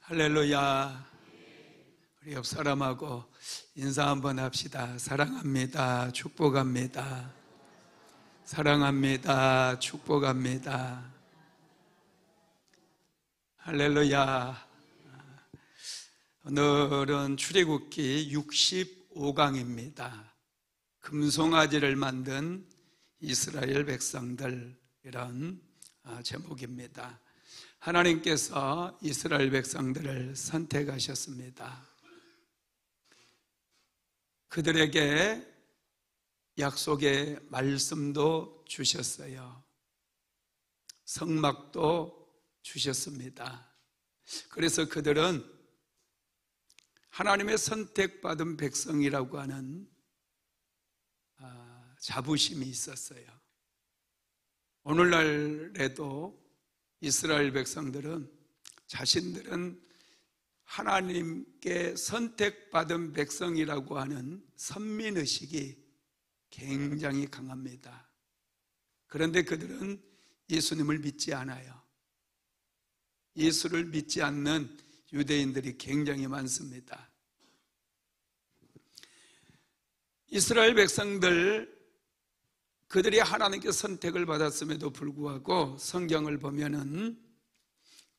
할렐루야. 우리 옆 사람하고 인사 한번 합시다. 사랑합니다. 축복합니다. 사랑합니다. 축복합니다. 할렐루야. 오늘은 출애굽기 65강입니다. 금송아지를 만든 이스라엘 백성들, 이런 제목입니다. 하나님께서 이스라엘 백성들을 선택하셨습니다. 그들에게 약속의 말씀도 주셨어요. 성막도 주셨습니다. 그래서 그들은 하나님의 선택받은 백성이라고 하는 자부심이 있었어요. 오늘날에도 이스라엘 백성들은 자신들은 하나님께 선택받은 백성이라고 하는 선민의식이 굉장히 강합니다. 그런데 그들은 예수님을 믿지 않아요. 예수를 믿지 않는 유대인들이 굉장히 많습니다. 이스라엘 백성들, 그들이 하나님께 선택을 받았음에도 불구하고 성경을 보면은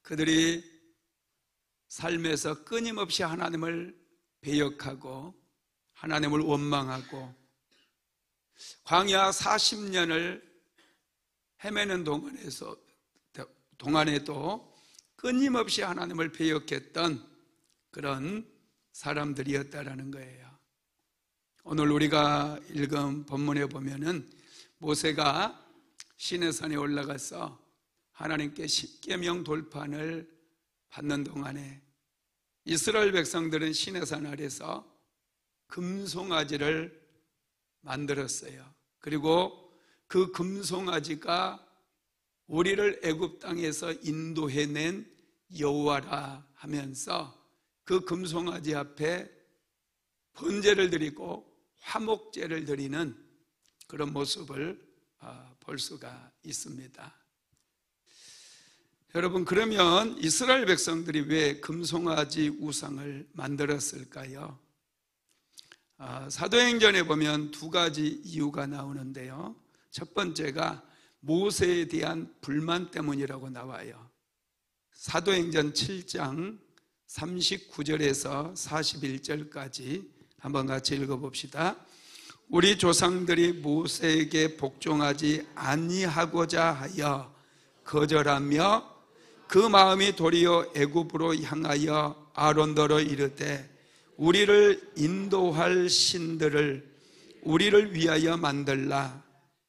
그들이 삶에서 끊임없이 하나님을 배역하고 하나님을 원망하고 광야 40년을 헤매는 동안에도 끊임없이 하나님을 배역했던 그런 사람들이었다라는 거예요. 오늘 우리가 읽은 본문에 보면은 모세가 시내산에 올라가서 하나님께 십계명 돌판을 받는 동안에 이스라엘 백성들은 시내산 아래서 금송아지를 만들었어요. 그리고 그 금송아지가 우리를 애굽 땅에서 인도해낸 여호와라 하면서 그 금송아지 앞에 번제를 드리고 화목제를 드리는 그런 모습을 볼 수가 있습니다. 여러분, 그러면 이스라엘 백성들이 왜 금송아지 우상을 만들었을까요? 사도행전에 보면 두 가지 이유가 나오는데요. 첫 번째가 모세에 대한 불만 때문이라고 나와요. 사도행전 7장 39절에서 41절까지 한번 같이 읽어봅시다. 우리 조상들이 모세에게 복종하지 아니하고자 하여 거절하며 그 마음이 도리어 애굽으로 향하여 아론더러 이르되 우리를 인도할 신들을 우리를 위하여 만들라.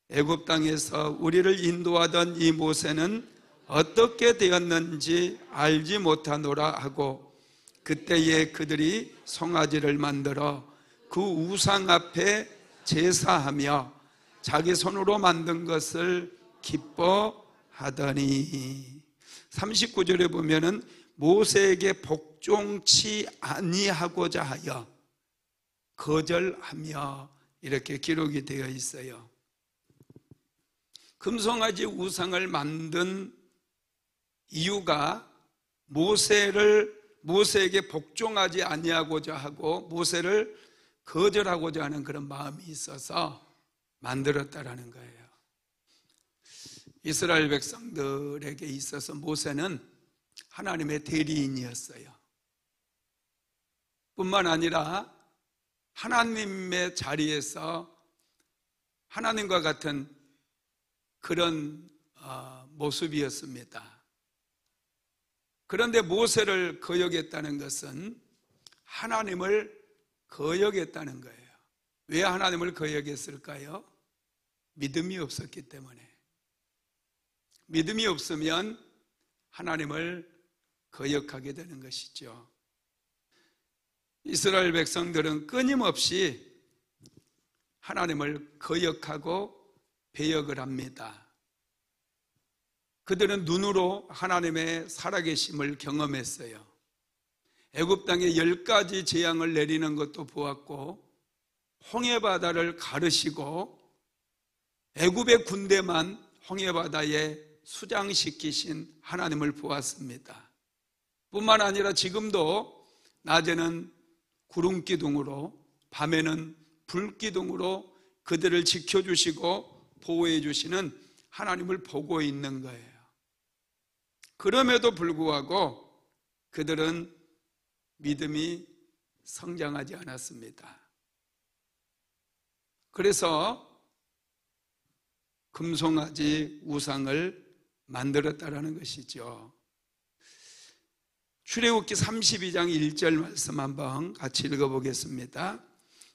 애굽 땅에서 우리를 인도하던 이 모세는 어떻게 되었는지 알지 못하노라 하고 그때에 그들이 송아지를 만들어 그 우상 앞에 제사하며 자기 손으로 만든 것을 기뻐하더니 39절에 보면은 모세에게 복종치 아니하고자 하여 거절하며 이렇게 기록이 되어 있어요. 금송아지 우상을 만든 이유가 모세에게 복종하지 아니하고자 하고 모세를 거절하고자 하는 그런 마음이 있어서 만들었다라는 거예요. 이스라엘 백성들에게 있어서 모세는 하나님의 대리인이었어요. 뿐만 아니라 하나님의 자리에서 하나님과 같은 그런 모습이었습니다. 그런데 모세를 거역했다는 것은 하나님을 거역했다는 거예요. 왜 하나님을 거역했을까요? 믿음이 없었기 때문에. 믿음이 없으면 하나님을 거역하게 되는 것이죠. 이스라엘 백성들은 끊임없이 하나님을 거역하고 배역을 합니다. 그들은 눈으로 하나님의 살아계심을 경험했어요. 애굽 땅에 10가지 재앙을 내리는 것도 보았고 홍해바다를 가르시고 애굽의 군대만 홍해바다에 수장시키신 하나님을 보았습니다. 뿐만 아니라 지금도 낮에는 구름 기둥으로, 밤에는 불 기둥으로 그들을 지켜주시고 보호해 주시는 하나님을 보고 있는 거예요. 그럼에도 불구하고 그들은 믿음이 성장하지 않았습니다. 그래서 금송아지 우상을 만들었다라는 것이죠. 출애굽기 32장 1절 말씀 한번 같이 읽어보겠습니다.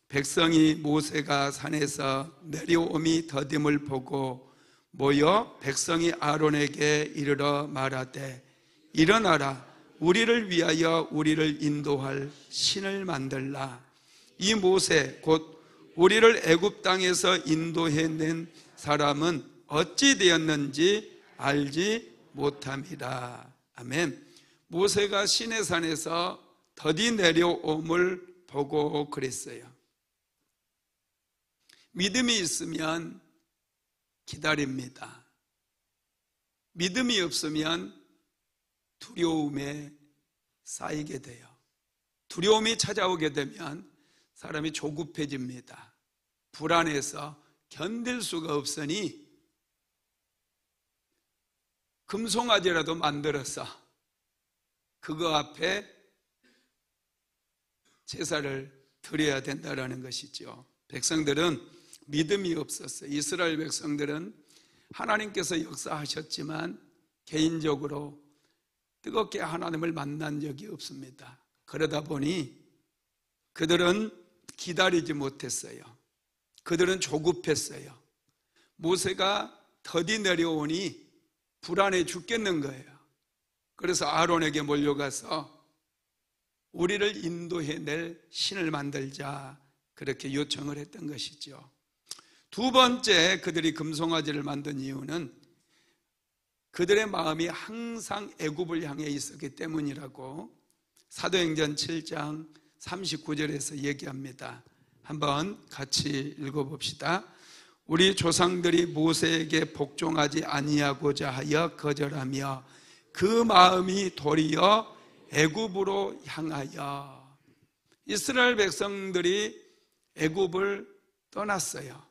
백성이 모세가 산에서 내려옴이 더딤을 보고 모여 백성이 아론에게 이르러 말하되 일어나라, 우리를 위하여 우리를 인도할 신을 만들라. 이 모세 곧 우리를 애굽 땅에서 인도해낸 사람은 어찌 되었는지 알지 못함이라. 아멘. 모세가 시내산에서 더디 내려옴을 보고 그랬어요. 믿음이 있으면 기다립니다. 믿음이 없으면 두려움에 쌓이게 돼요. 두려움이 찾아오게 되면 사람이 조급해집니다. 불안해서 견딜 수가 없으니 금송아지라도 만들어서 그거 앞에 제사를 드려야 된다는 것이죠. 백성들은 믿음이 없었어요. 이스라엘 백성들은 하나님께서 역사하셨지만 개인적으로 뜨겁게 하나님을 만난 적이 없습니다. 그러다 보니 그들은 기다리지 못했어요. 그들은 조급했어요. 모세가 더디 내려오니 불안해 죽겠는 거예요. 그래서 아론에게 몰려가서 우리를 인도해낼 신을 만들자, 그렇게 요청을 했던 것이죠. 두 번째 그들이 금송아지를 만든 이유는 그들의 마음이 항상 애굽을 향해 있었기 때문이라고 사도행전 7장 39절에서 얘기합니다. 한번 같이 읽어봅시다. 우리 조상들이 모세에게 복종하지 아니하고자 하여 거절하며 그 마음이 도리어 애굽으로 향하여. 이스라엘 백성들이 애굽을 떠났어요.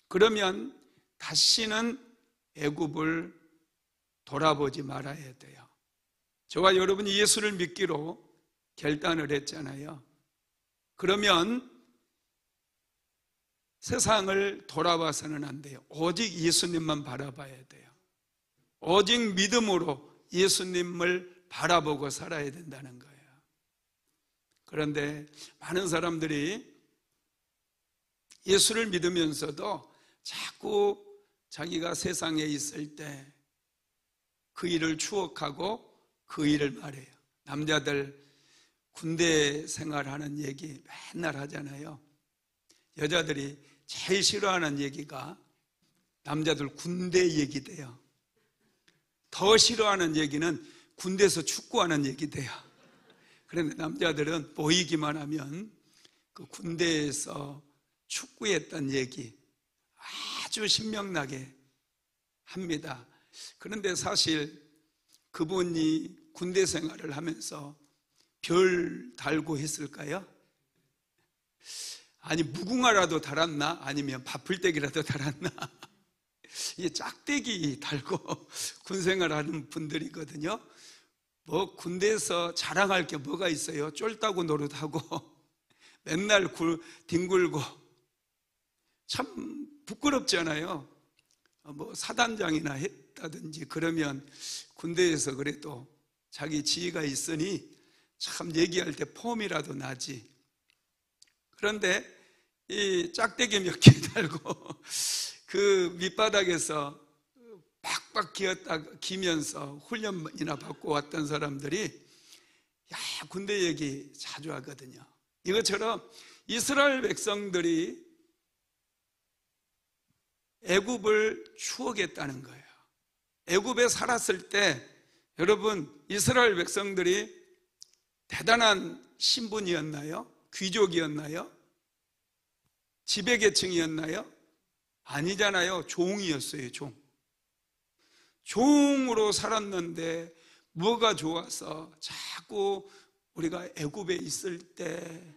그러면 다시는 애굽을 돌아보지 말아야 돼요. 저와 여러분이 예수를 믿기로 결단을 했잖아요. 그러면 세상을 돌아봐서는 안 돼요. 오직 예수님만 바라봐야 돼요. 오직 믿음으로 예수님을 바라보고 살아야 된다는 거예요. 그런데 많은 사람들이 예수를 믿으면서도 자꾸 자기가 세상에 있을 때 그 일을 추억하고 그 일을 말해요. 남자들 군대 생활하는 얘기 맨날 하잖아요. 여자들이 제일 싫어하는 얘기가 남자들 군대 얘기돼요. 더 싫어하는 얘기는 군대에서 축구하는 얘기돼요. 그런데 남자들은 보이기만 하면 그 군대에서 축구했던 얘기 아주 신명나게 합니다. 그런데 사실 그분이 군대 생활을 하면서 별 달고 했을까요? 아니 무궁화라도 달았나? 아니면 밥풀떼기라도 달았나? 이 짝대기 달고 군생활 하는 분들이거든요. 뭐 군대에서 자랑할 게 뭐가 있어요? 쫄따구 노릇하고 맨날 뒹굴고 참 부끄럽잖아요. 뭐 사단장이나 했다든지 그러면 군대에서 그래도 자기 지위가 있으니 참 얘기할 때 폼이라도 나지. 그런데 이 짝대기 몇 개 달고 그 밑바닥에서 팍팍 기면서 훈련이나 받고 왔던 사람들이 군대 얘기 자주 하거든요. 이것처럼 이스라엘 백성들이 애굽을 추억했다는 거예요. 애굽에 살았을 때 여러분 이스라엘 백성들이 대단한 신분이었나요? 귀족이었나요? 지배계층이었나요? 아니잖아요. 종이었어요. 종으로 살았는데 뭐가 좋아서 자꾸 우리가 애굽에 있을 때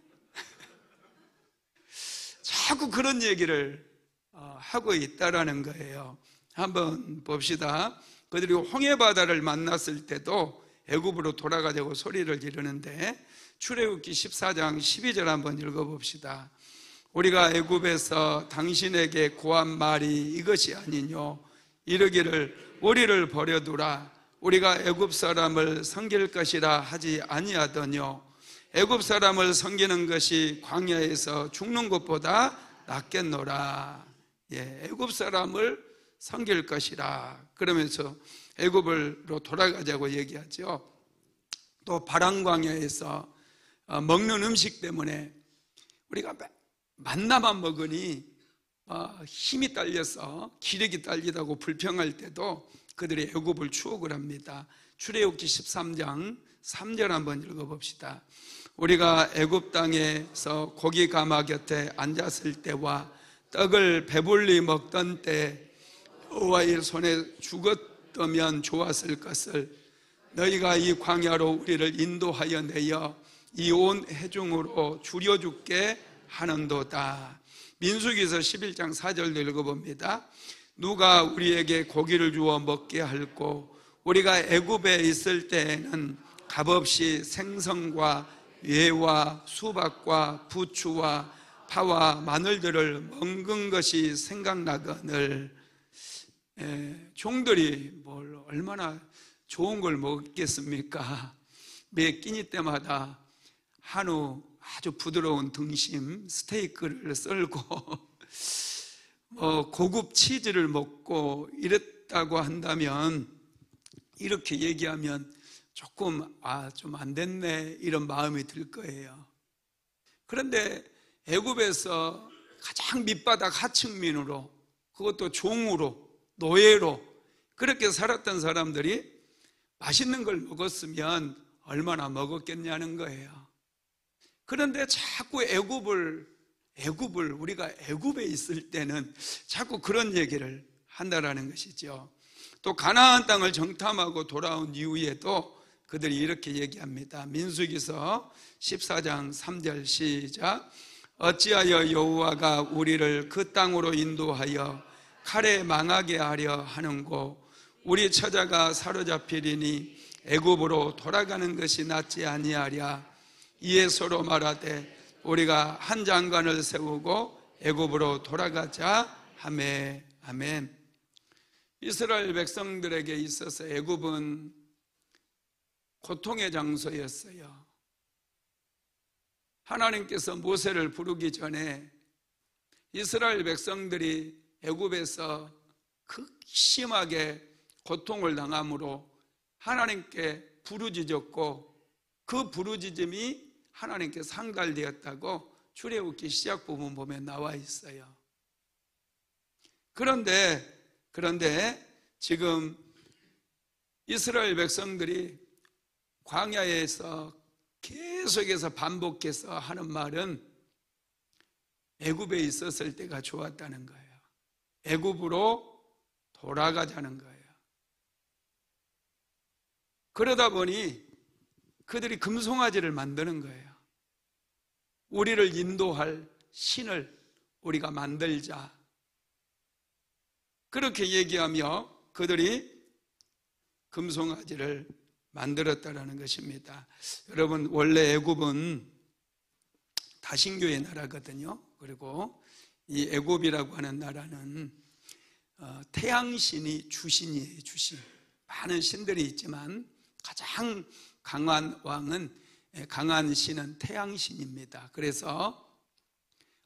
자꾸 그런 얘기를 하고 있다라는 거예요. 한번 봅시다. 그들이 홍해바다를 만났을 때도 애굽으로 돌아가자고 소리를 지르는데, 출애굽기 14장 12절 한번 읽어봅시다. 우리가 애굽에서 당신에게 고한 말이 이것이 아니뇨. 이르기를 우리를 버려두라. 우리가 애굽 사람을 섬길 것이라 하지 아니하더뇨. 애굽 사람을 섬기는 것이 광야에서 죽는 것보다 낫겠노라. 애굽 사람을 섬길 것이라 그러면서 애굽으로 돌아가자고 얘기하죠. 또 바람광야에서 먹는 음식 때문에 우리가 만나만 먹으니 힘이 딸려서 기력이 딸리다고 불평할 때도 그들이 애굽을 추억을 합니다. 출애굽기 13장 3절 한번 읽어봅시다. 우리가 애굽 땅에서 고기 가마 곁에 앉았을 때와 떡을 배불리 먹던 때 여호와의 손에 죽었다면 좋았을 것을 너희가 이 광야로 우리를 인도하여 내어 이 온 회중으로 줄여 죽게 하는도다. 민수기서 11장 4절도 읽어봅니다. 누가 우리에게 고기를 주어 먹게 할꼬. 우리가 애굽에 있을 때에는 값없이 생선과 외와 수박과 부추와 파와 마늘들을 먹은 것이 생각나거늘. 종들이 뭘 얼마나 좋은 걸 먹겠습니까? 매 끼니 때마다 한우 아주 부드러운 등심 스테이크를 썰고 고급 치즈를 먹고 이랬다고 한다면, 이렇게 얘기하면 조금 좀 안 됐네 이런 마음이 들 거예요. 그런데 애굽에서 가장 밑바닥 하층민으로, 그것도 종으로, 노예로 그렇게 살았던 사람들이 맛있는 걸 먹었으면 얼마나 먹었겠냐는 거예요. 그런데 자꾸 애굽을 우리가 애굽에 있을 때는 자꾸 그런 얘기를 한다라는 것이죠. 또 가나안 땅을 정탐하고 돌아온 이후에도 그들이 이렇게 얘기합니다. 민수기서 14장 3절 시작. 어찌하여 여호와가 우리를 그 땅으로 인도하여 칼에 망하게 하려 하는고. 우리 처자가 사로잡히리니 애굽으로 돌아가는 것이 낫지 아니하랴. 이에 서로 말하되 우리가 한 장관을 세우고 애굽으로 돌아가자 하매. 아멘. 이스라엘 백성들에게 있어서 애굽은 고통의 장소였어요. 하나님께서 모세를 부르기 전에 이스라엘 백성들이 애굽에서 극심하게 고통을 당함으로 하나님께 부르짖었고, 그 부르짖음이 하나님께 상달되었다고 출애굽기 시작 부분 보면 나와 있어요. 그런데 지금 이스라엘 백성들이 광야에서 계속해서 반복해서 하는 말은 애굽에 있었을 때가 좋았다는 거예요. 애굽으로 돌아가자는 거예요. 그러다 보니 그들이 금송아지를 만드는 거예요. 우리를 인도할 신을 우리가 만들자. 그렇게 얘기하며 그들이 금송아지를 만들었다라는 것입니다. 여러분, 원래 애굽은 다신교의 나라거든요. 그리고 이 애굽이라고 하는 나라는 태양신이 주신이에요. 주신. 많은 신들이 있지만 가장 강한 신은 태양신입니다. 그래서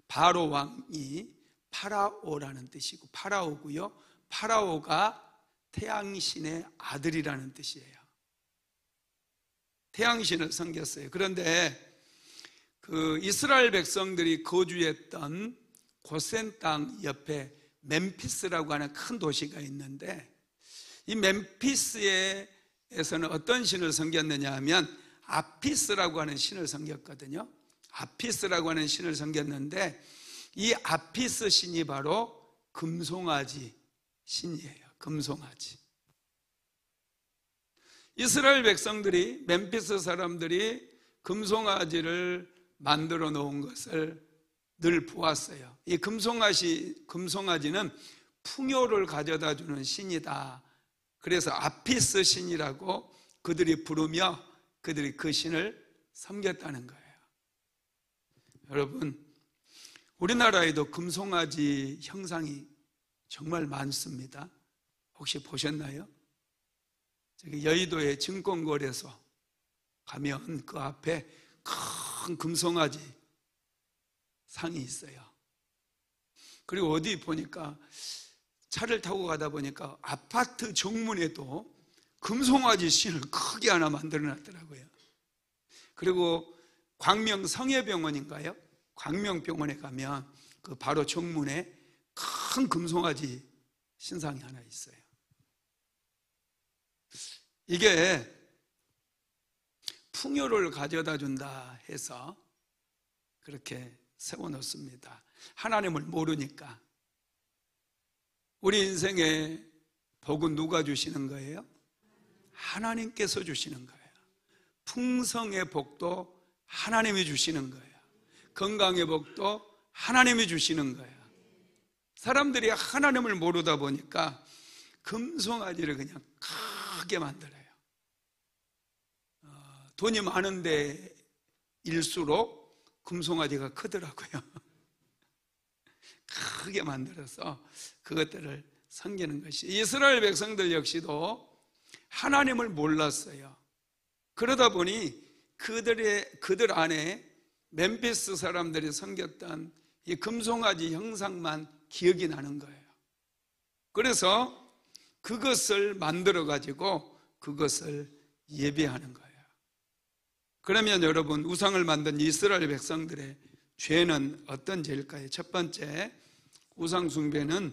바로 왕이 파라오라는 뜻이고, 파라오고요. 파라오가 태양신의 아들이라는 뜻이에요. 태양신을 섬겼어요. 그런데 그 이스라엘 백성들이 거주했던 고센 땅 옆에 멤피스라고 하는 큰 도시가 있는데, 이 멤피스에서는 어떤 신을 섬겼느냐 하면 아피스라고 하는 신을 섬겼거든요. 아피스라고 하는 신을 섬겼는데, 이 아피스 신이 바로 금송아지 신이에요. 금송아지. 이스라엘 백성들이, 멤피스 사람들이 금송아지를 만들어 놓은 것을 늘 보았어요. 이 금송아지는 풍요를 가져다 주는 신이다. 그래서 아피스 신이라고 그들이 부르며 그들이 그 신을 섬겼다는 거예요. 여러분, 우리나라에도 금송아지 형상이 정말 많습니다. 혹시 보셨나요? 저기 여의도의 증권거래소 가면 그 앞에 큰 금송아지 상이 있어요. 그리고 어디 보니까 차를 타고 가다 보니까 아파트 정문에도 금송아지 신을 크게 하나 만들어 놨더라고요. 그리고 광명 성혜병원인가요? 광명병원에 가면 그 바로 정문에 큰 금송아지 신상이 하나 있어요. 이게 풍요를 가져다 준다 해서 그렇게 세워놓습니다. 하나님을 모르니까. 우리 인생의 복은 누가 주시는 거예요? 하나님께서 주시는 거예요. 풍성의 복도 하나님이 주시는 거예요. 건강의 복도 하나님이 주시는 거예요. 사람들이 하나님을 모르다 보니까 금송아지를 그냥 크게 만들어요. 돈이 많은데 일수록 금송아지가 크더라고요. 크게 만들어서 그것들을 섬기는 것이, 이스라엘 백성들 역시도 하나님을 몰랐어요. 그러다 보니 그들 안에 멤피스 사람들이 섬겼던 이 금송아지 형상만 기억이 나는 거예요. 그래서 그것을 만들어 가지고 그것을 예배하는 거예요. 그러면 여러분, 우상을 만든 이스라엘 백성들의 죄는 어떤 죄일까요? 첫 번째, 우상 숭배는,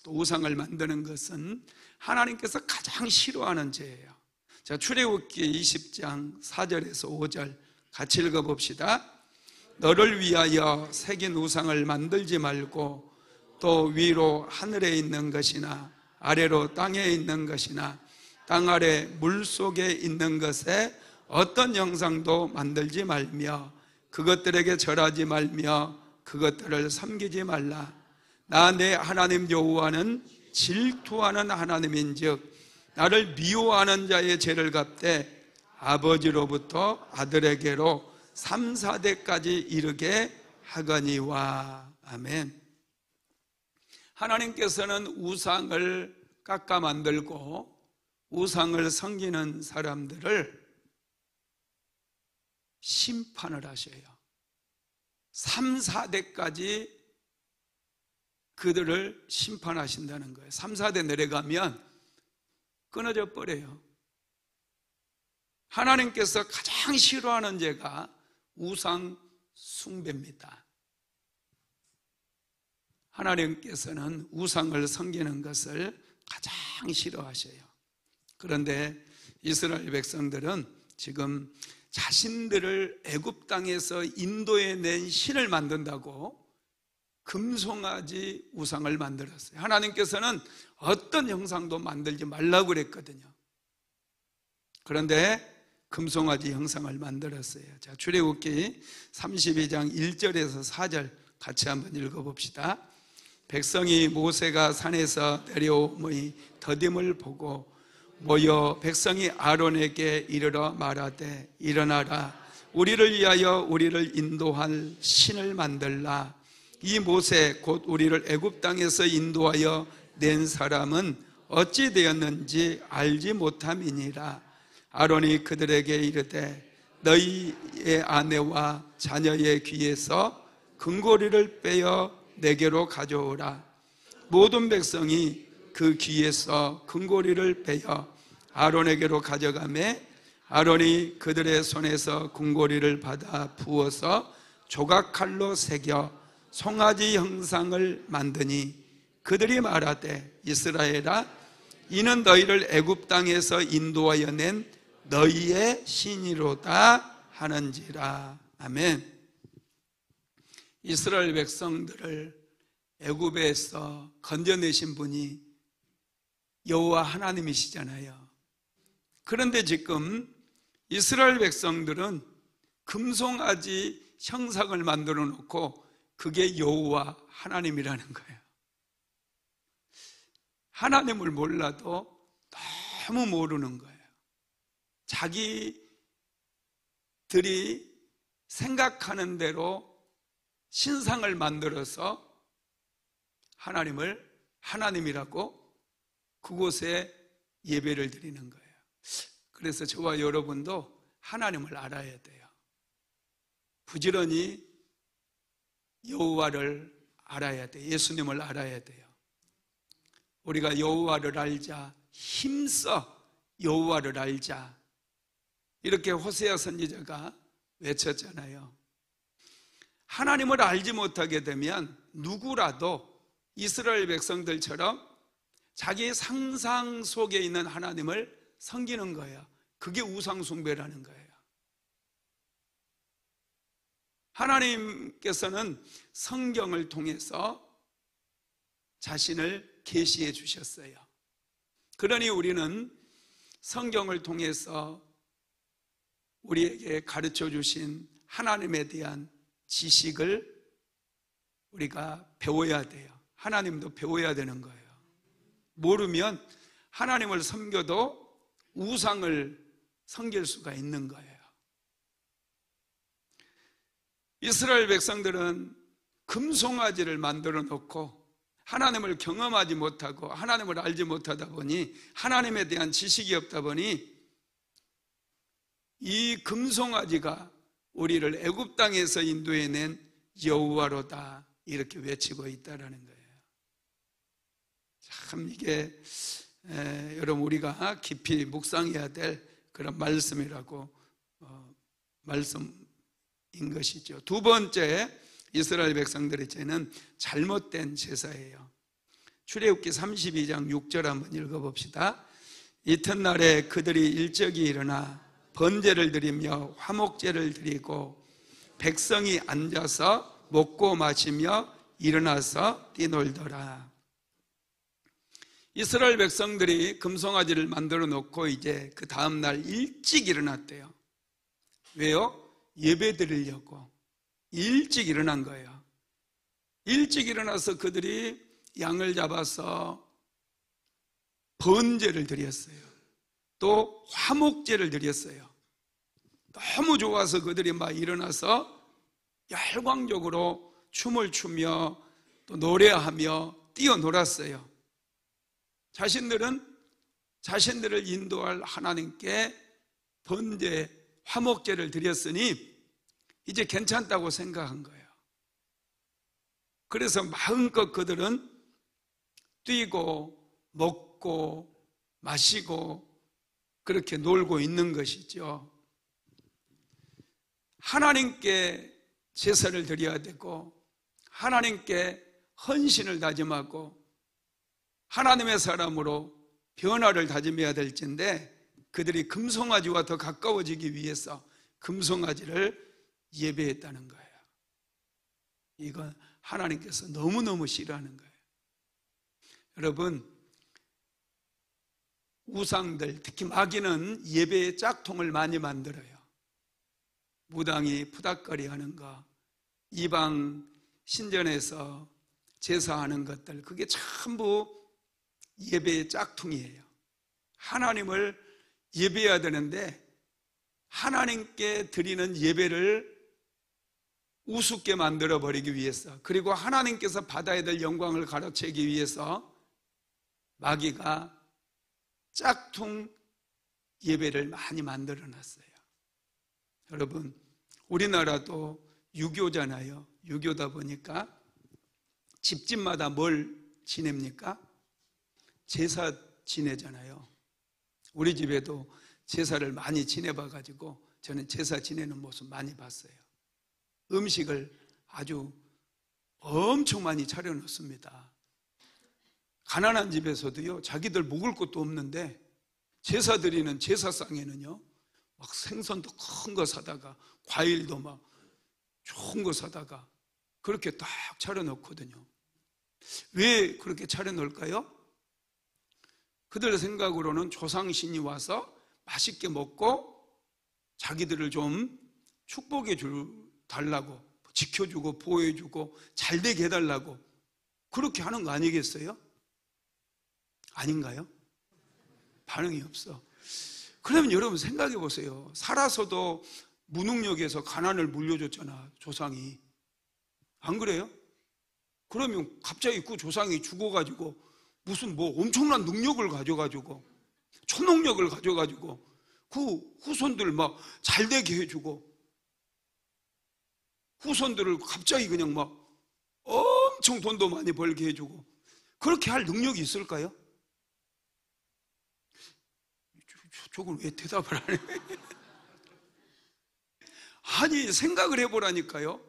또 우상을 만드는 것은 하나님께서 가장 싫어하는 죄예요. 자, 출애굽기 20장 4절에서 5절 같이 읽어봅시다. 너를 위하여 새긴 우상을 만들지 말고 또 위로 하늘에 있는 것이나 아래로 땅에 있는 것이나 땅 아래 물 속에 있는 것에 어떤 형상도 만들지 말며 그것들에게 절하지 말며 그것들을 섬기지 말라. 나 내 하나님 여호와는 질투하는 하나님인즉 나를 미워하는 자의 죄를 갚되 아버지로부터 아들에게로 3, 4대까지 이르게 하거니와. 아멘. 하나님께서는 우상을 깎아 만들고 우상을 섬기는 사람들을 심판을 하셔요. 3, 4대까지 그들을 심판하신다는 거예요. 3, 4대 내려가면 끊어져 버려요. 하나님께서 가장 싫어하는 죄가 우상 숭배입니다. 하나님께서는 우상을 섬기는 것을 가장 싫어하셔요. 그런데 이스라엘 백성들은 지금 자신들을 애굽 땅에서 인도해 낸 신을 만든다고 금송아지 우상을 만들었어요. 하나님께서는 어떤 형상도 만들지 말라고 그랬거든요. 그런데 금송아지 형상을 만들었어요. 자, 출애굽기 32장 1절에서 4절 같이 한번 읽어봅시다. 백성이 모세가 산에서 내려오므니 더딤을 보고 모여 백성이 아론에게 이르러 말하되 일어나라 우리를 위하여 우리를 인도할 신을 만들라. 이 모세 곧 우리를 애굽 땅에서 인도하여 낸 사람은 어찌 되었는지 알지 못함이니라. 아론이 그들에게 이르되 너희의 아내와 자녀의 귀에서 금고리를 빼어 내게로 가져오라. 모든 백성이 그 귀에서 금고리를 빼어 아론에게로 가져가매 아론이 그들의 손에서 금고리를 받아 부어서 조각칼로 새겨 송아지 형상을 만드니 그들이 말하되 이스라엘아 이는 너희를 애굽 땅에서 인도하여 낸 너희의 신이로다 하는지라. 아멘. 이스라엘 백성들을 애굽에서 건져내신 분이 여호와 하나님이시잖아요. 그런데 지금 이스라엘 백성들은 금송아지 형상을 만들어 놓고 그게 여호와 하나님이라는 거예요. 하나님을 몰라도 너무 모르는 거예요. 자기들이 생각하는 대로 신상을 만들어서 하나님을 하나님이라고 그곳에 예배를 드리는 거예요. 그래서 저와 여러분도 하나님을 알아야 돼요. 부지런히 여호와를 알아야 돼요. 예수님을 알아야 돼요. 우리가 여호와를 알자, 힘써 여호와를 알자, 이렇게 호세아 선지자가 외쳤잖아요. 하나님을 알지 못하게 되면 누구라도 이스라엘 백성들처럼 자기 상상 속에 있는 하나님을 섬기는 거예요. 그게 우상숭배라는 거예요. 하나님께서는 성경을 통해서 자신을 계시해 주셨어요. 그러니 우리는 성경을 통해서 우리에게 가르쳐 주신 하나님에 대한 지식을 우리가 배워야 돼요. 하나님도 배워야 되는 거예요. 모르면 하나님을 섬겨도 우상을 섬길 수가 있는 거예요. 이스라엘 백성들은 금송아지를 만들어 놓고 하나님을 경험하지 못하고 하나님을 알지 못하다 보니, 하나님에 대한 지식이 없다 보니 이 금송아지가 우리를 애굽 땅에서 인도해낸 여호와로다 이렇게 외치고 있다라는 거예요. 참 이게 여러분 우리가 깊이 묵상해야 될 그런 말씀이라고 말씀인 것이죠. 두 번째, 이스라엘 백성들의 죄는 잘못된 제사예요. 출애굽기 32장 6절 한번 읽어봅시다. 이튿날에 그들이 일찍이 일어나 번제를 드리며 화목제를 드리고 백성이 앉아서 먹고 마시며 일어나서 뛰놀더라. 이스라엘 백성들이 금송아지를 만들어 놓고 이제 그 다음날 일찍 일어났대요. 왜요? 예배 드리려고 일찍 일어난 거예요. 일찍 일어나서 그들이 양을 잡아서 번제를 드렸어요. 또 화목제를 드렸어요. 너무 좋아서 그들이 막 일어나서 열광적으로 춤을 추며 또 노래하며 뛰어놀았어요. 자신들을 인도할 하나님께 번제, 화목제를 드렸으니 이제 괜찮다고 생각한 거예요. 그래서 마음껏 그들은 뛰고 먹고 마시고 그렇게 놀고 있는 것이죠. 하나님께 제사를 드려야 되고 하나님께 헌신을 다짐하고 하나님의 사람으로 변화를 다짐해야 될진데 그들이 금송아지와 더 가까워지기 위해서 금송아지를 예배했다는 거예요. 이건 하나님께서 너무너무 싫어하는 거예요. 여러분, 우상들, 특히 마귀는 예배의 짝퉁을 많이 만들어요. 무당이 푸닥거리 하는 거, 이방 신전에서 제사하는 것들, 그게 전부 예배의 짝퉁이에요. 하나님을 예배해야 되는데 하나님께 드리는 예배를 우습게 만들어버리기 위해서, 그리고 하나님께서 받아야 될 영광을 가로채기 위해서 마귀가 짝퉁 예배를 많이 만들어놨어요. 여러분, 우리나라도 유교잖아요. 유교다 보니까 집집마다 뭘 지냅니까? 제사 지내잖아요. 우리 집에도 제사를 많이 지내봐가지고 저는 제사 지내는 모습 많이 봤어요. 음식을 아주 엄청 많이 차려놓습니다. 가난한 집에서도요, 자기들 먹을 것도 없는데 제사 드리는 제사상에는요, 막 생선도 큰 거 사다가 과일도 막 좋은 거 사다가 그렇게 딱 차려놓거든요. 왜 그렇게 차려놓을까요? 그들 생각으로는 조상신이 와서 맛있게 먹고 자기들을 좀 축복해 달라고, 지켜주고 보호해주고 잘 되게 해달라고 그렇게 하는 거 아니겠어요? 아닌가요? 반응이 없어. 그러면 여러분 생각해 보세요. 살아서도 무능력에서 가난을 물려줬잖아, 조상이. 안 그래요? 그러면 갑자기 그 조상이 죽어가지고 무슨 뭐 엄청난 능력을 가져가지고 초능력을 가져가지고 그 후손들 막 잘되게 해주고 후손들을 갑자기 그냥 막 엄청 돈도 많이 벌게 해주고 그렇게 할 능력이 있을까요? 저걸 왜 대답을 안 해? 아니, 생각을 해보라니까요.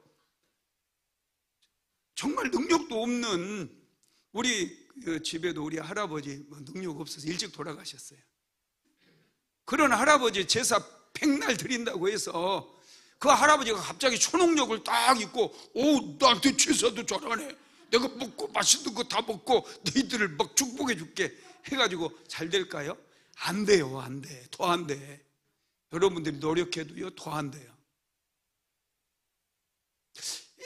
정말 능력도 없는 우리 집에도 우리 할아버지 능력 없어서 일찍 돌아가셨어요. 그런 할아버지 제사 백날 드린다고 해서 그 할아버지가 갑자기 초능력을 딱 입고 나한테 제사도 잘하네, 내가 먹고 맛있는 거 다 먹고 너희들을 막 축복해 줄게 해가지고 잘 될까요? 안 돼요. 안 돼. 더 안 돼. 여러분들이 노력해도요 더 안 돼요.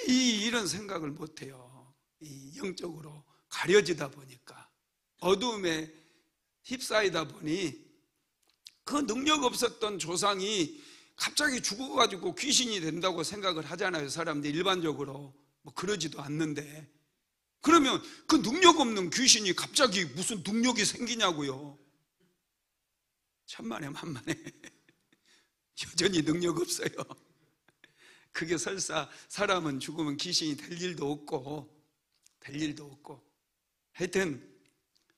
이런 생각을 못해요. 이 영적으로 가려지다 보니까, 어두움에 휩싸이다 보니 그 능력 없었던 조상이 갑자기 죽어가지고 귀신이 된다고 생각을 하잖아요. 사람들이 일반적으로. 뭐 그러지도 않는데, 그러면 그 능력 없는 귀신이 갑자기 무슨 능력이 생기냐고요. 천만에 만만해. 여전히 능력 없어요. 그게 설사 사람은 죽으면 귀신이 될 일도 없고 하여튼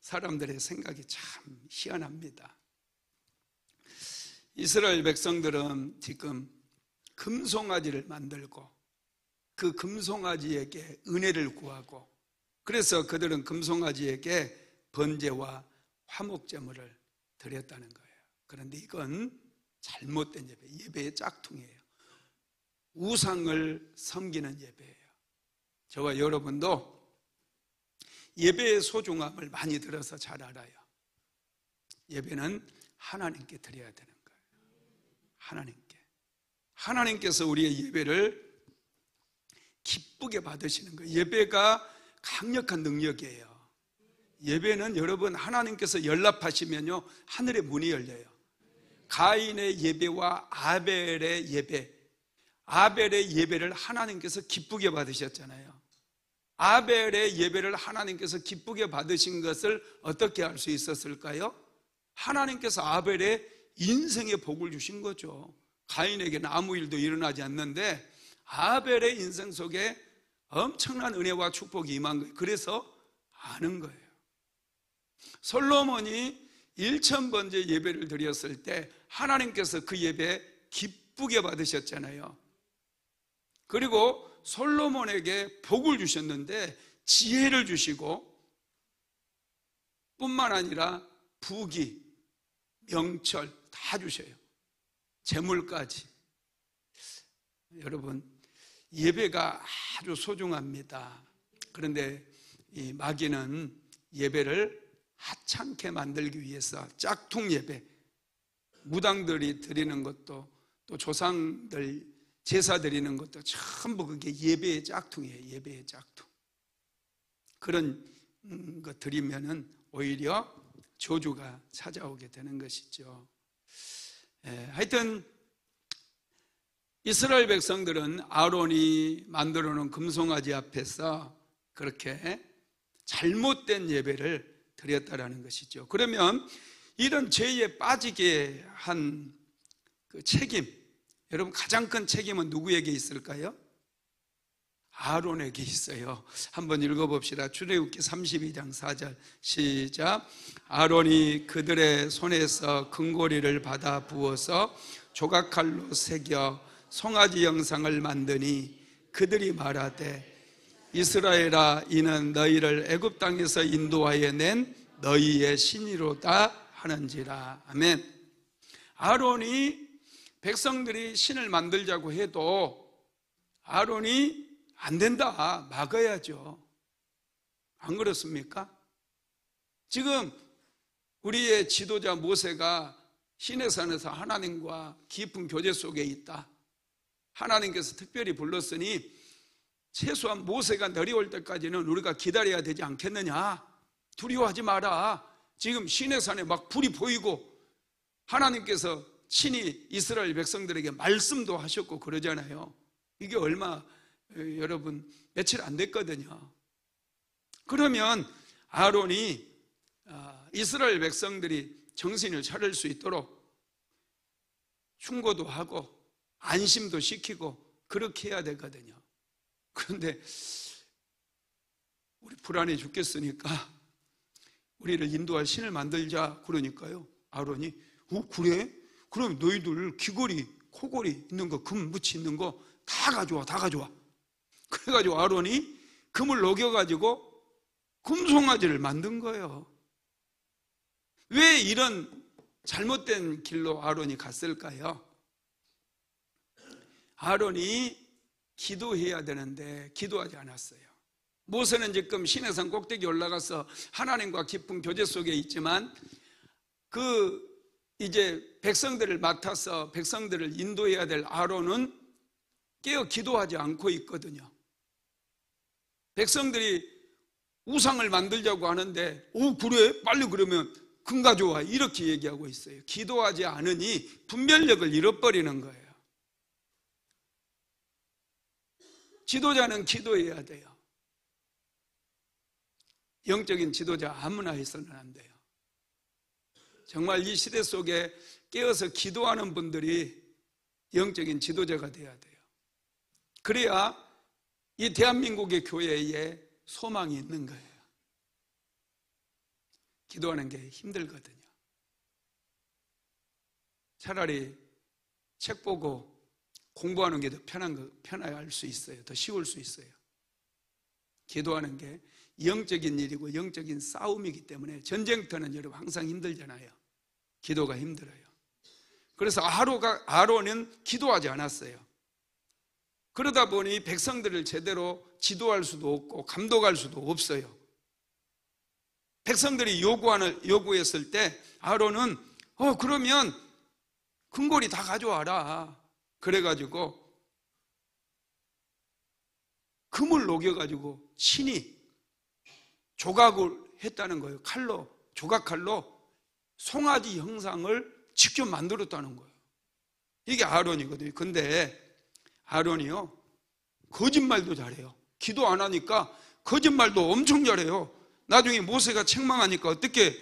사람들의 생각이 참 희한합니다. 이스라엘 백성들은 지금 금송아지를 만들고 그 금송아지에게 은혜를 구하고, 그래서 그들은 금송아지에게 번제와 화목제물을 드렸다는 거예요. 그런데 이건 잘못된 예배의 짝퉁이에요. 우상을 섬기는 예배예요. 저와 여러분도 예배의 소중함을 많이 들어서 잘 알아요. 예배는 하나님께 드려야 되는 거예요. 하나님께서 우리의 예배를 기쁘게 받으시는 거예요. 예배가 강력한 능력이에요. 예배는 여러분 하나님께서 연락하시면요 하늘의 문이 열려요. 가인의 예배와 아벨의 예배를 하나님께서 기쁘게 받으셨잖아요. 아벨의 예배를 하나님께서 기쁘게 받으신 것을 어떻게 알 수 있었을까요? 하나님께서 아벨의 인생의 복을 주신 거죠. 가인에게는 아무 일도 일어나지 않는데 아벨의 인생 속에 엄청난 은혜와 축복이 임한 거예요. 그래서 아는 거예요. 솔로몬이 1000번째 예배를 드렸을 때 하나님께서 그 예배 기쁘게 받으셨잖아요. 그리고 솔로몬에게 복을 주셨는데 지혜를 주시고 뿐만 아니라 부귀, 명철 다 주셔요. 재물까지. 여러분, 예배가 아주 소중합니다. 그런데 이 마귀는 예배를 하찮게 만들기 위해서 짝퉁 예배, 무당들이 드리는 것도 또 조상들 제사 드리는 것도 전부 그게 예배의 짝퉁이에요. 예배의 짝퉁. 그런 거 드리면은 오히려 저주가 찾아오게 되는 것이죠. 하여튼 이스라엘 백성들은 아론이 만들어 놓은 금송아지 앞에서 그렇게 잘못된 예배를 드렸다라는 것이죠. 그러면 이런 죄에 빠지게 한 그 책임, 여러분 가장 큰 책임은 누구에게 있을까요? 아론에게 있어요. 한번 읽어봅시다. 출애굽기 32장 4절 시작. 아론이 그들의 손에서 금고리를 받아 부어서 조각칼로 새겨 송아지 형상을 만드니 그들이 말하되 이스라엘아 이는 너희를 애굽 땅에서 인도하여 낸 너희의 신이로다 하는지라. 아멘. 아론이 백성들이 신을 만들자고 해도 아론이 안 된다, 막아야죠. 안 그렇습니까? 지금 우리의 지도자 모세가 시내산에서 하나님과 깊은 교제 속에 있다. 하나님께서 특별히 불렀으니 최소한 모세가 내려올 때까지는 우리가 기다려야 되지 않겠느냐. 두려워하지 마라. 지금 시내산에 막 불이 보이고 하나님께서 친히 이스라엘 백성들에게 말씀도 하셨고 그러잖아요. 이게 얼마 여러분 며칠 안 됐거든요. 그러면 아론이 이스라엘 백성들이 정신을 차릴 수 있도록 충고도 하고 안심도 시키고 그렇게 해야 되거든요. 그런데 우리 불안해 죽겠으니까 우리를 인도할 신을 만들자 그러니까요. 아론이 그래? 그럼 너희들 귀걸이, 코걸이 있는 거, 금 묻히 있는 거 다 가져와, 다 가져와. 그래가지고 아론이 금을 녹여가지고 금송아지를 만든 거예요. 왜 이런 잘못된 길로 아론이 갔을까요? 아론이 기도해야 되는데 기도하지 않았어요. 모세는 지금 시내산 꼭대기 올라가서 하나님과 깊은 교제 속에 있지만 이제 백성들을 맡아서 백성들을 인도해야 될 아론은 깨어 기도하지 않고 있거든요. 백성들이 우상을 만들자고 하는데 그래? 빨리 그러면 금 가져와 이렇게 얘기하고 있어요. 기도하지 않으니 분별력을 잃어버리는 거예요. 지도자는 기도해야 돼요. 영적인 지도자 아무나 해서는 안 돼요. 정말 이 시대 속에 깨어서 기도하는 분들이 영적인 지도자가 돼야 돼요. 그래야 이 대한민국의 교회에 소망이 있는 거예요. 기도하는 게 힘들거든요. 차라리 책 보고 공부하는 게 더 편할 수 있어요. 더 쉬울 수 있어요. 기도하는 게 영적인 일이고 영적인 싸움이기 때문에 전쟁터는 여러분 항상 힘들잖아요. 기도가 힘들어요. 그래서 아론은 기도하지 않았어요. 그러다 보니 백성들을 제대로 지도할 수도 없고 감독할 수도 없어요. 백성들이 요구했을 때 아론은 그러면 금고리 다 가져와라. 그래가지고 금을 녹여가지고 친히 조각을 했다는 거예요. 조각칼로 송아지 형상을 직접 만들었다는 거예요. 이게 아론이거든요. 근데 아론이요 거짓말도 잘해요. 기도 안 하니까 거짓말도 엄청 잘해요. 나중에 모세가 책망하니까 어떻게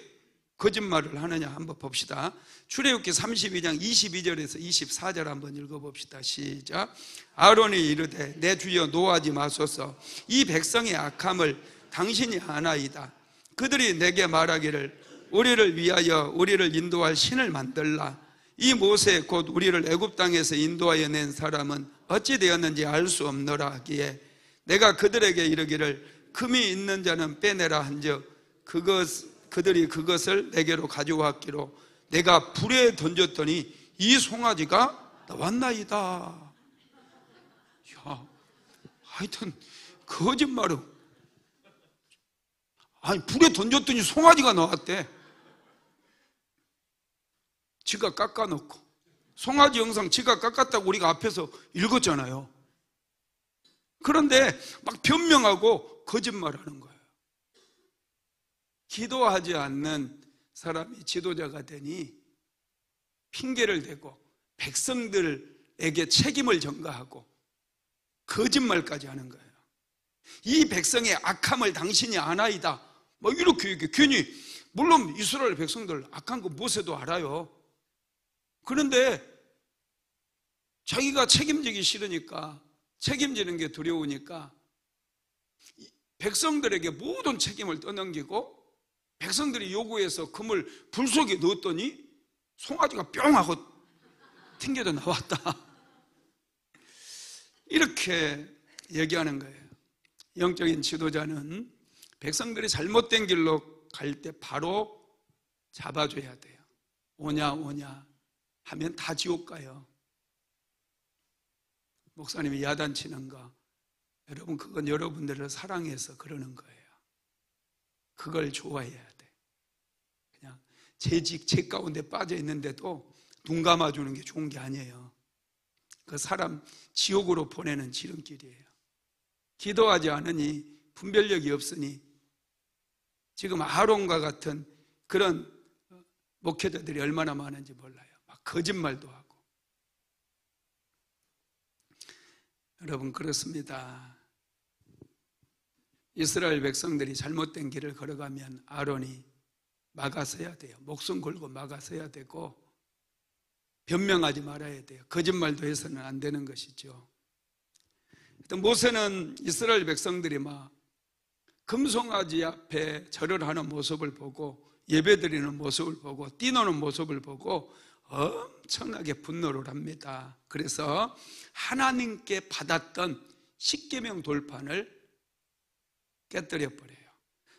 거짓말을 하느냐 한번 봅시다. 출애굽기 32장 22절에서 24절 한번 읽어봅시다. 시작. 아론이 이르되 내 주여 노하지 마소서. 이 백성의 악함을 당신이 아나이다. 그들이 내게 말하기를 우리를 위하여 우리를 인도할 신을 만들라. 이 모세 곧 우리를 애굽 땅에서 인도하여 낸 사람은 어찌 되었는지 알 수 없노라 하기에 내가 그들에게 이르기를 금이 있는 자는 빼내라 한즉 그들이 그것을 내게로 가져왔기로 내가 불에 던졌더니 이 송아지가 나왔나이다. 하여튼 거짓말은 불에 던졌더니 송아지가 나왔대. 지가 깎아놓고 송아지 영상 지가 깎았다고 우리가 앞에서 읽었잖아요. 그런데 막 변명하고 거짓말하는 거예요. 기도하지 않는 사람이 지도자가 되니 핑계를 대고 백성들에게 책임을 전가하고 거짓말까지 하는 거예요. 이 백성의 악함을 당신이 아나이다. 막 이렇게 얘기해. 괜히 물론 이스라엘 백성들 악한 거 모세도 알아요. 그런데 자기가 책임지기 싫으니까 책임지는 게 두려우니까 백성들에게 모든 책임을 떠넘기고 백성들이 요구해서 금을 불 속에 넣었더니 송아지가 뿅 하고 튕겨져 나왔다. 이렇게 얘기하는 거예요. 영적인 지도자는 백성들이 잘못된 길로 갈 때 바로 잡아줘야 돼요. 오냐 하면 다 지옥 가요. 목사님이 야단치는 거, 여러분 그건 여러분들을 사랑해서 그러는 거예요. 그걸 좋아해야 돼. 그냥 죄 가운데 빠져 있는데도 눈 감아주는 게 좋은 게 아니에요. 그 사람 지옥으로 보내는 지름길이에요. 기도하지 않으니 분별력이 없으니 지금 아론과 같은 그런 목회자들이 얼마나 많은지 몰라요. 막 거짓말도 하고. 여러분, 그렇습니다. 이스라엘 백성들이 잘못된 길을 걸어가면 아론이 막아서야 돼요. 목숨 걸고 막아서야 되고 변명하지 말아야 돼요. 거짓말도 해서는 안 되는 것이죠. 모세는 이스라엘 백성들이 막 금송아지 앞에 절을 하는 모습을 보고 예배드리는 모습을 보고 뛰노는 모습을 보고 엄청나게 분노를 합니다. 그래서 하나님께 받았던 십계명 돌판을 깨뜨려 버려요.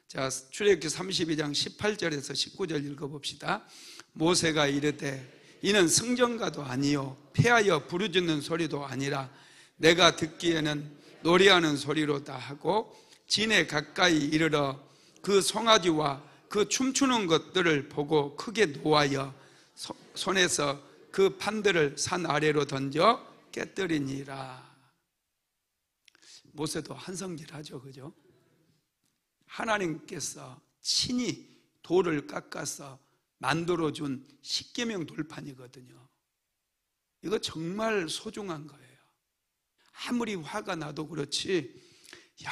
자, 출애굽기 32장 18절에서 19절 읽어봅시다. 모세가 이르되 이는 승전가도 아니요 패하여 부르짖는 소리도 아니라 내가 듣기에는 노래하는 소리로다 하고 진에 가까이 이르러 그 송아지와 그 춤추는 것들을 보고 크게 노하여 손에서 그 판들을 산 아래로 던져 깨뜨리니라. 모세도 한성질하죠, 그죠? 하나님께서 친히 돌을 깎아서 만들어준 십계명 돌판이거든요. 이거 정말 소중한 거예요. 아무리 화가 나도 그렇지,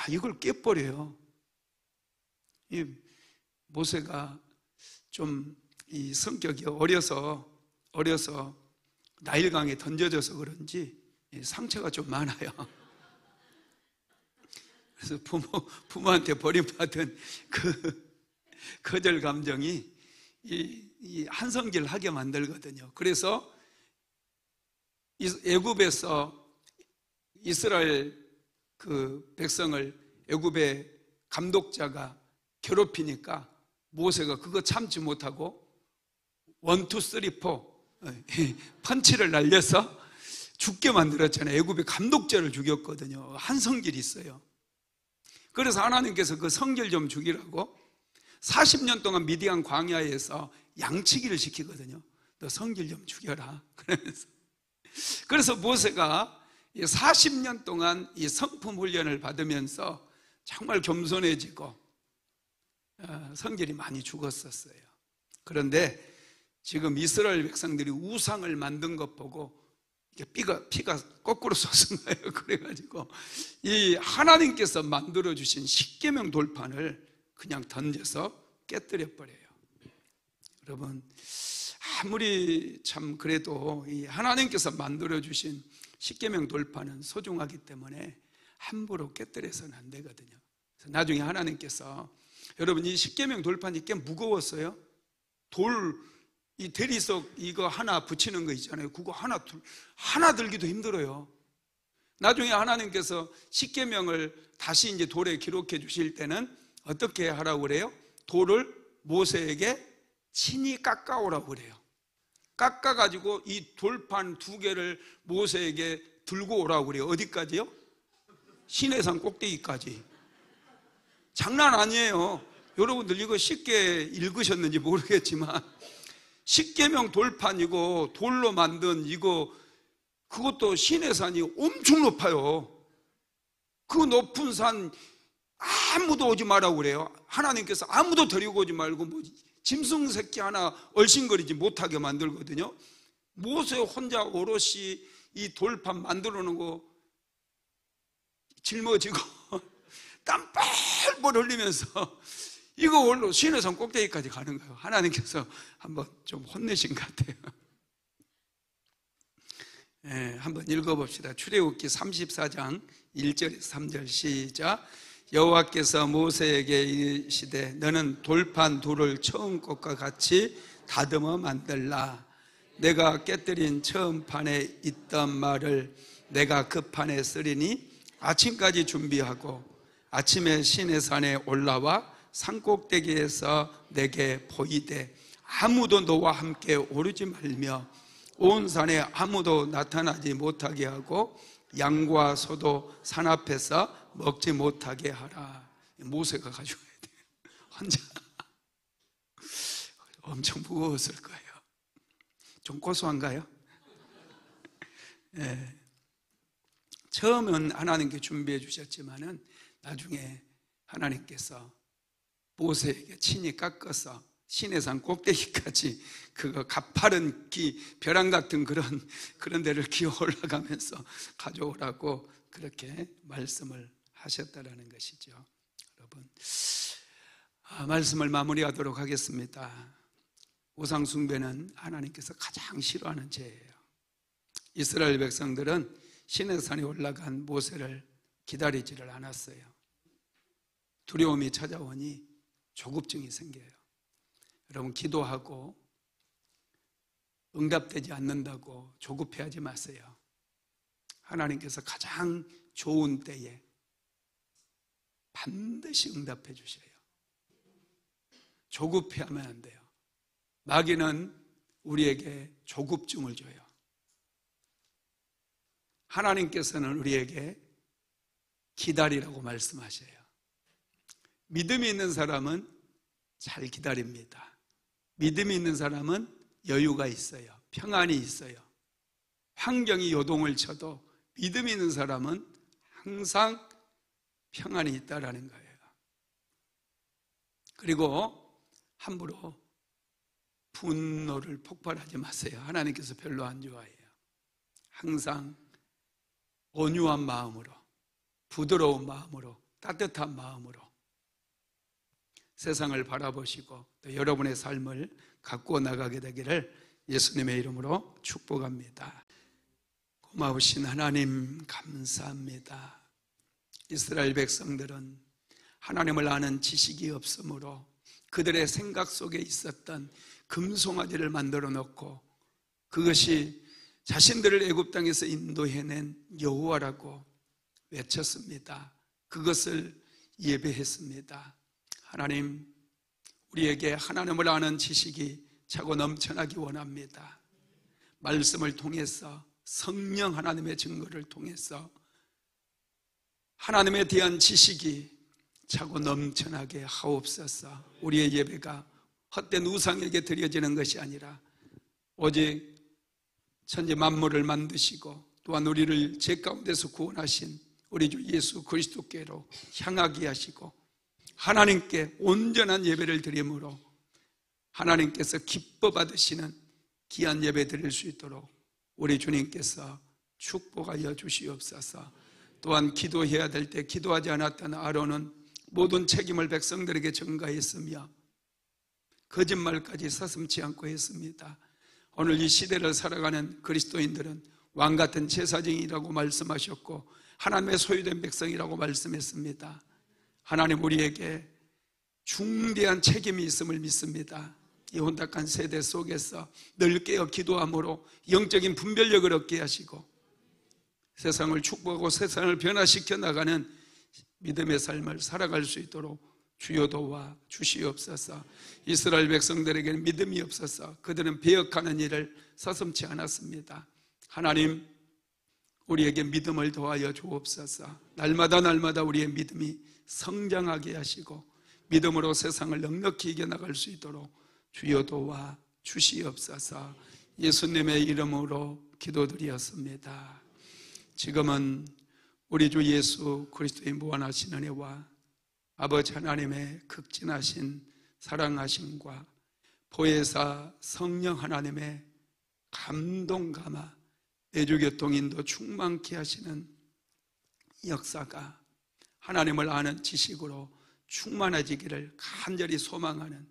이걸 깨버려요. 이 모세가 좀 이 성격이 어려서 나일강에 던져져서 그런지 상처가 좀 많아요. 그래서 부모한테 버림받은 그 거절 감정이 이 한성질 하게 만들거든요. 그래서 애굽에서 이스라엘 그 백성을 애굽의 감독자가 괴롭히니까 모세가 그거 참지 못하고 1, 2, 3, 4 펀치를 날려서 죽게 만들었잖아요. 애굽의 감독자를 죽였거든요. 한성질이 있어요. 그래서 하나님께서 그 성질 좀 죽이라고 40년 동안 미디안 광야에서 양치기를 시키거든요. 너 성질 좀 죽여라. 그래서 모세가 40년 동안 이 성품 훈련을 받으면서 정말 겸손해지고 성질이 많이 죽었었어요. 그런데 지금 이스라엘 백성들이 우상을 만든 것 보고 피가 거꾸로 솟은 거예요. 그래가지고 이 하나님께서 만들어주신 십계명 돌판을 그냥 던져서 깨뜨려 버려요. 여러분, 아무리 참 그래도 이 하나님께서 만들어주신 십계명 돌판은 소중하기 때문에 함부로 깨뜨려서는 안 되거든요. 그래서 나중에 하나님께서, 여러분, 이 십계명 돌판이 꽤 무거웠어요. 이 대리석 이거 하나 붙이는 거 있잖아요. 그거 하나 들기도 힘들어요. 나중에 하나님께서 십계명을 다시 이제 돌에 기록해 주실 때는 어떻게 하라고 그래요? 돌을 모세에게 친히 깎아오라고 그래요. 깎아가지고 이 돌판 2개를 모세에게 들고 오라고 그래요. 어디까지요? 시내산 꼭대기까지. 장난 아니에요. 여러분들 이거 쉽게 읽으셨는지 모르겠지만 십계명 돌판이고 돌로 만든 그것도 시내산이 엄청 높아요. 그 높은 산 아무도 오지 말라고 그래요. 하나님께서 아무도 데리고 오지 말고 짐승 새끼 하나 얼씬거리지 못하게 만들거든요. 모세 혼자 오롯이 이 돌판 만들어 놓고 짊어지고 땀 뻘뻘 흘리면서 이거 원로 시내산 꼭대기까지 가는 거예요. 하나님께서 한번 좀 혼내신 것 같아요. 한번 읽어봅시다. 출애굽기 34장 1절에서 3절 시작. 여호와께서 모세에게 이르시되 너는 돌판 둘을 처음 것과 같이 다듬어 만들라. 내가 깨뜨린 처음 판에 있던 말을 내가 그 판에 쓰리니 아침까지 준비하고 아침에 시내산에 올라와 산꼭대기에서 내게 보이되 아무도 너와 함께 오르지 말며 온 산에 아무도 나타나지 못하게 하고 양과 소도 산 앞에서 먹지 못하게 하라. 모세가 가져가야 돼요. 혼자 엄청 무거웠을 거예요. 좀 고소한가요? 예. 처음은 하나님께 준비해 주셨지만은 나중에 하나님께서 모세에게 친히 깎아서 시내산 꼭대기까지 그거 가파른 벼랑 같은 그런 데를 기어 올라가면서 가져오라고 그렇게 말씀을 하셨다라는 것이죠. 여러분, 말씀을 마무리하도록 하겠습니다. 우상 숭배는 하나님께서 가장 싫어하는 죄예요. 이스라엘 백성들은 시내산에 올라간 모세를 기다리지를 않았어요. 두려움이 찾아오니 조급증이 생겨요. 여러분, 기도하고 응답되지 않는다고 조급해하지 마세요. 하나님께서 가장 좋은 때에 반드시 응답해 주셔요. 조급해하면 안 돼요. 마귀는 우리에게 조급증을 줘요. 하나님께서는 우리에게 기다리라고 말씀하셔요. 믿음이 있는 사람은 잘 기다립니다. 믿음이 있는 사람은 여유가 있어요. 평안이 있어요. 환경이 요동을 쳐도 믿음이 있는 사람은 항상 평안이 있다라는 거예요. 그리고 함부로 분노를 폭발하지 마세요. 하나님께서 별로 안 좋아해요. 항상 온유한 마음으로, 부드러운 마음으로, 따뜻한 마음으로 세상을 바라보시고 또 여러분의 삶을 가꾸어 나가게 되기를 예수님의 이름으로 축복합니다. 고마우신 하나님 감사합니다. 이스라엘 백성들은 하나님을 아는 지식이 없으므로 그들의 생각 속에 있었던 금송아지를 만들어 놓고 그것이 자신들을 애굽 땅에서 인도해낸 여호와라고 외쳤습니다. 그것을 예배했습니다. 하나님, 우리에게 하나님을 아는 지식이 차고 넘쳐나기 원합니다. 말씀을 통해서 성령 하나님의 증거를 통해서 하나님에 대한 지식이 차고 넘쳐나게 하옵소서. 우리의 예배가 헛된 우상에게 드려지는 것이 아니라 오직 천지 만물을 만드시고 또한 우리를 죄 가운데서 구원하신 우리 주 예수 그리스도께로 향하게 하시고 하나님께 온전한 예배를 드림으로 하나님께서 기뻐 받으시는 귀한 예배 드릴 수 있도록 우리 주님께서 축복하여 주시옵소서. 또한 기도해야 될 때 기도하지 않았던 아론은 모든 책임을 백성들에게 전가했으며 거짓말까지 서슴지 않고 했습니다. 오늘 이 시대를 살아가는 그리스도인들은 왕같은 제사장이라고 말씀하셨고 하나님의 소유된 백성이라고 말씀했습니다. 하나님, 우리에게 중대한 책임이 있음을 믿습니다. 이 혼탁한 세대 속에서 늘 깨어 기도함으로 영적인 분별력을 얻게 하시고 세상을 축복하고 세상을 변화시켜 나가는 믿음의 삶을 살아갈 수 있도록 주여 도와 주시옵소서. 이스라엘 백성들에게는 믿음이 없어서 그들은 배역하는 일을 서슴지 않았습니다. 하나님, 우리에게 믿음을 더하여 주옵소서. 날마다 우리의 믿음이 성장하게 하시고 믿음으로 세상을 넉넉히 이겨나갈 수 있도록 주여 도와 주시옵소서. 예수님의 이름으로 기도드렸습니다. 지금은 우리 주 예수 그리스도의 무한하신 은혜와 아버지 하나님의 극진하신 사랑하심과 보혜사 성령 하나님의 감동 감화 내주교통인도 충만케 하시는 역사가 하나님을 아는 지식으로 충만해지기를 간절히 소망하는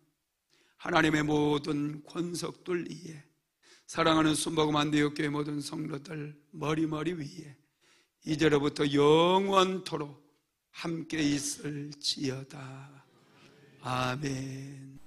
하나님의 모든 권속들 위에 사랑하는 순복음 안디옥교회 모든 성도들 머리 위에 이제로부터 영원토록 함께 있을지어다. 아멘.